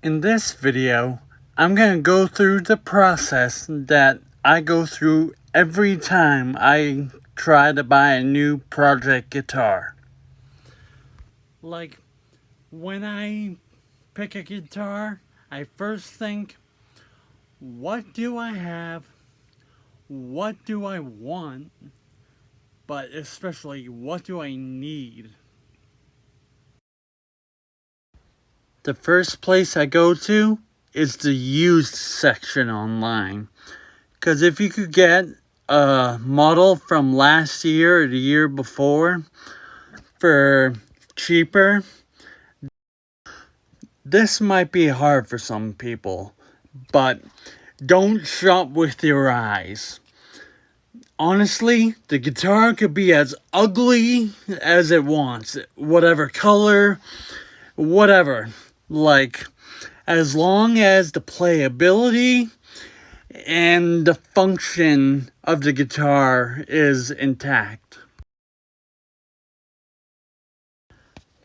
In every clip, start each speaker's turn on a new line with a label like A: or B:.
A: In this video, I'm going to go through the process that I go through every time I try to buy a new project guitar. Like, when I pick a guitar, I first think, what do I have? What do I want? But especially, what do I need? The first place I go to is the used section online. Because if you could get a model from last year or the year before for cheaper, this might be hard for some people. But don't shop with your eyes. Honestly, the guitar could be as ugly as it wants. Whatever color, whatever. Like, as long as the playability and the function of the guitar is intact.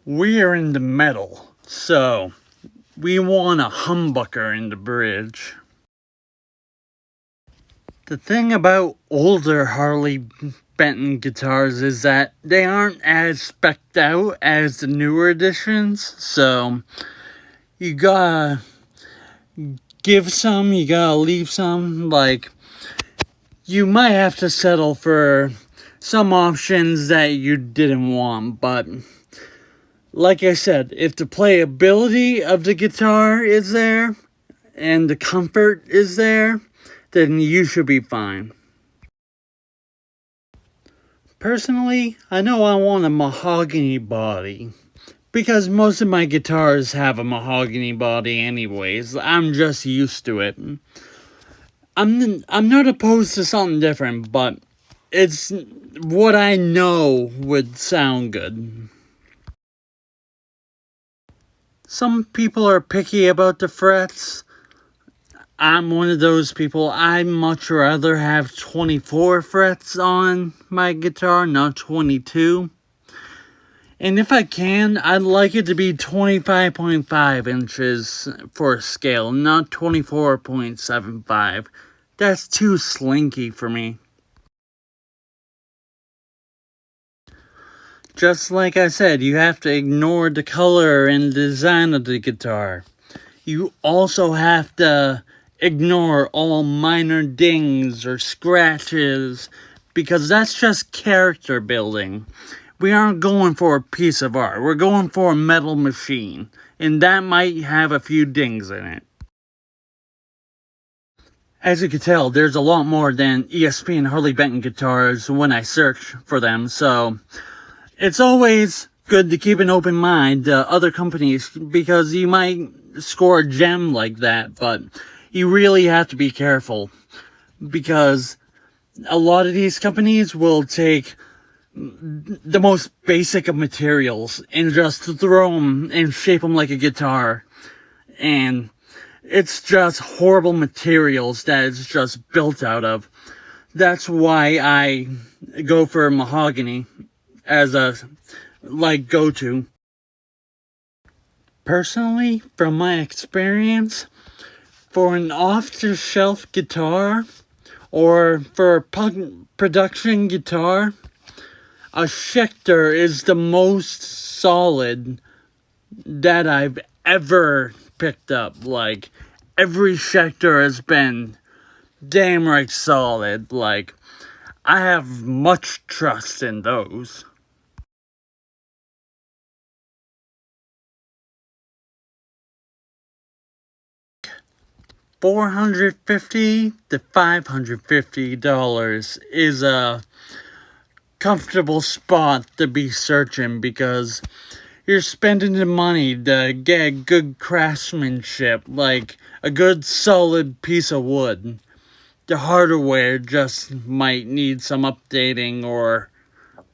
A: We are in the metal, so we want a humbucker in the bridge. The thing about older Harley Benton guitars is that they aren't as spec'd out as the newer editions, so you gotta give some, you gotta leave some. Like, you might have to settle for some options that you didn't want, but like I said, if the playability of the guitar is there and the comfort is there, then you should be fine. Personally, I know I want a mahogany body, because most of my guitars have a mahogany body anyways. I'm just used to it. I'm not opposed to something different, but it's what I know would sound good. Some people are picky about the frets. I'm one of those people. I'd much rather have 24 frets on my guitar, not 22. And if I can, I'd like it to be 25.5 inches for scale, not 24.75. That's too slinky for me. Just like I said, you have to ignore the color and design of the guitar. You also have to ignore all minor dings or scratches, because that's just character building. We aren't going for a piece of art. We're going for a metal machine, and that might have a few dings in it. As you can tell, there's a lot more than ESP and Harley Benton guitars when I search for them, so it's always good to keep an open mind to other companies, because you might score a gem like that, but you really have to be careful, because a lot of these companies will take the most basic of materials and just throw them and shape them like a guitar, and it's just horrible materials that it's just built out of. That's why I go for mahogany as a go-to. Personally, from my experience, for an off-the-shelf guitar or for a production guitar, a Schecter is the most solid that I've ever picked up. Like, every Schecter has been damn right solid. Like, I have much trust in those. $450 to $550 is a comfortable spot to be searching, because you're spending the money to get good craftsmanship, like a good solid piece of wood. The hardware just might need some updating or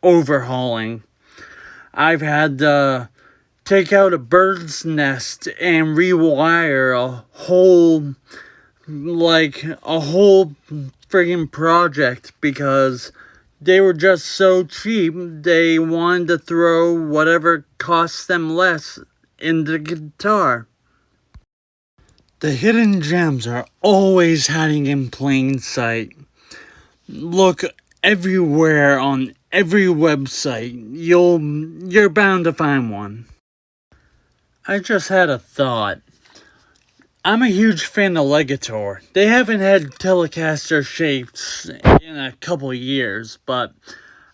A: overhauling. I've had to take out a bird's nest and rewire a whole friggin' project, because they were just so cheap. They wanted to throw whatever costs them less in the guitar. The hidden gems are always hiding in plain sight. Look everywhere on every website. You're bound to find one. I just had a thought. I'm a huge fan of Legator. They haven't had Telecaster shapes in a couple years, but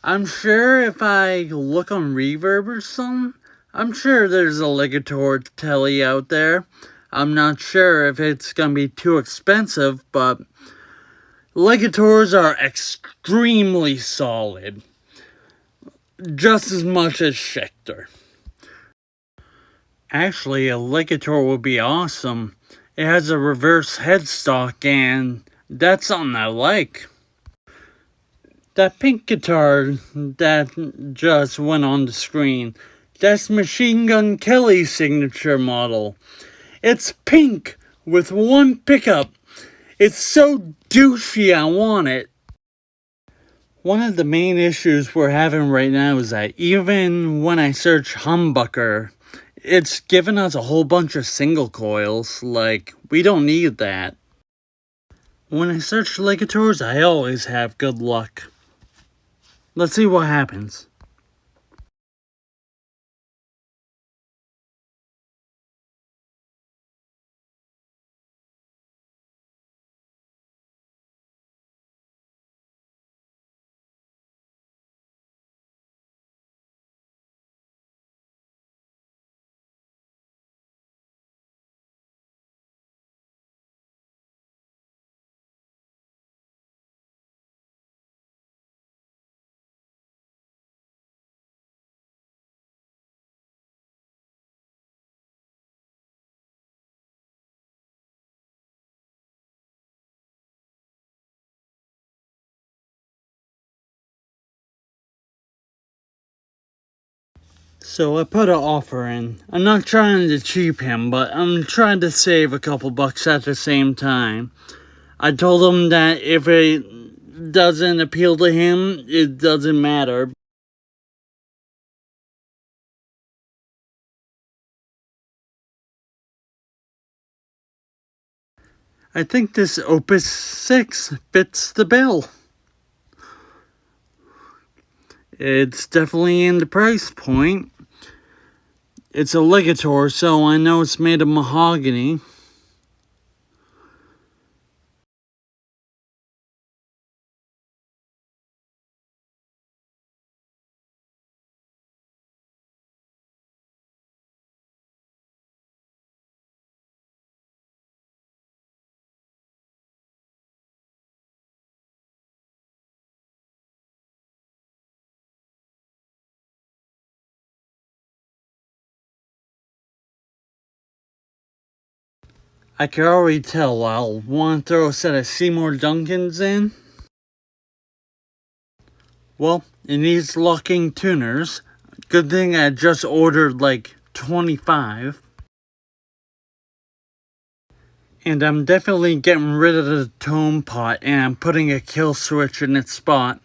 A: I'm sure if I look on Reverb or something, I'm sure there's a Legator Tele out there. I'm not sure if it's gonna be too expensive, but Legators are extremely solid. Just as much as Schecter. Actually, a Legator would be awesome. It has a reverse headstock, and that's something I like. That pink guitar that just went on the screen, that's Machine Gun Kelly's signature model. It's pink with one pickup. It's so douchey, I want it. One of the main issues we're having right now is that even when I search humbucker, it's giving us a whole bunch of single coils. Like, we don't need that. When I search Legators, I always have good luck. Let's see what happens. So I put an offer in. I'm not trying to cheap him, but I'm trying to save a couple bucks at the same time. I told him that if it doesn't appeal to him, it doesn't matter. I think this Opus 6 fits the bill. It's definitely in the price point. It's a Legator, so I know it's made of mahogany. I can already tell I'll want to throw a set of Seymour Duncans in. Well, it needs locking tuners. Good thing I just ordered like 25. And I'm definitely getting rid of the tone pot and I'm putting a kill switch in its spot.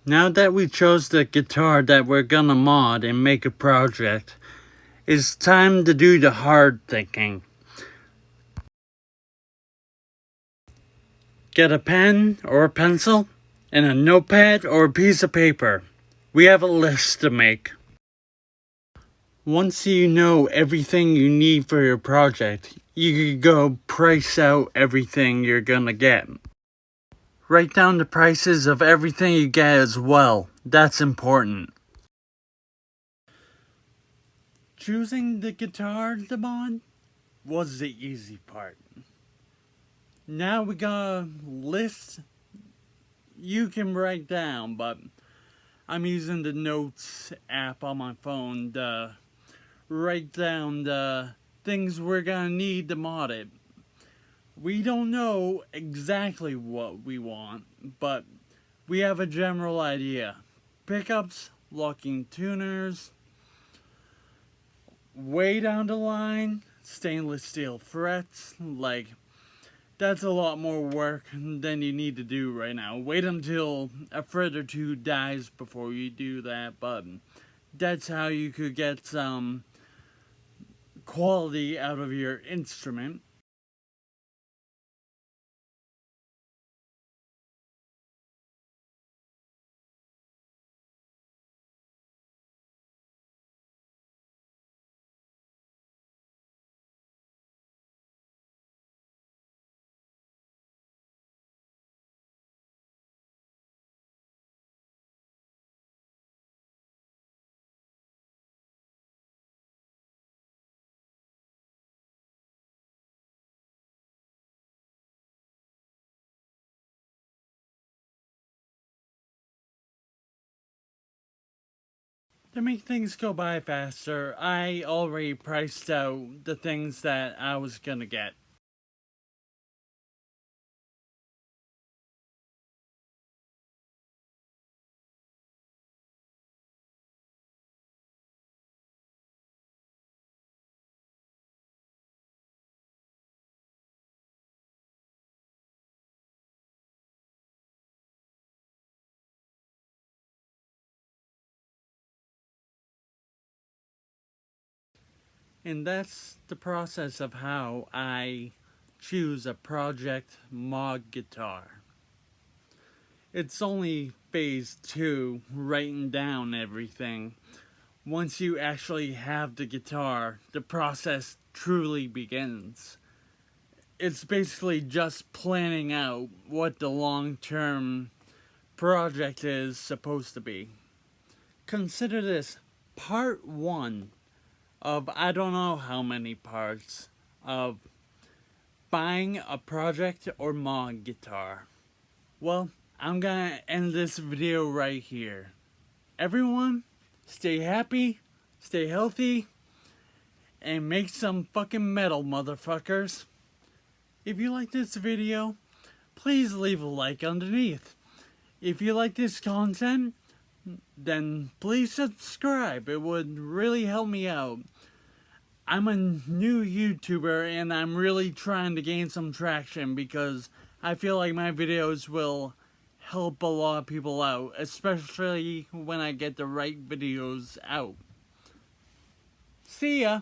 A: Now that we chose the guitar that we're gonna mod and make a project, it's time to do the hard thinking. Get a pen or a pencil and a notepad or a piece of paper. We have a list to make. Once you know everything you need for your project, you can go price out everything you're gonna get. Write down the prices of everything you get as well. That's important. Choosing the guitar to mod was the easy part. Now we got a list you can write down, but I'm using the notes app on my phone to write down the things we're gonna need to mod it. We don't know exactly what we want, but we have a general idea. Pickups, locking tuners, way down the line, stainless steel frets, like, that's a lot more work than you need to do right now. Wait until a fret or two dies before you do that, but that's how you could get some quality out of your instrument. To make things go by faster, I already priced out the things that I was gonna get. And that's the process of how I choose a project Moog guitar. It's only phase 2, writing down everything. Once you actually have the guitar, the process truly begins. It's basically just planning out what the long-term project is supposed to be. Consider this part 1 of I don't know how many parts of buying a project or Moog guitar. Well, I'm gonna end this video right here. Everyone, stay happy, stay healthy, and make some fucking metal, motherfuckers. If you like this video, please leave a like underneath. If you like this content, then please subscribe. It would really help me out. I'm a new YouTuber and I'm really trying to gain some traction because I feel like my videos will help a lot of people out, especially when I get the right videos out. See ya!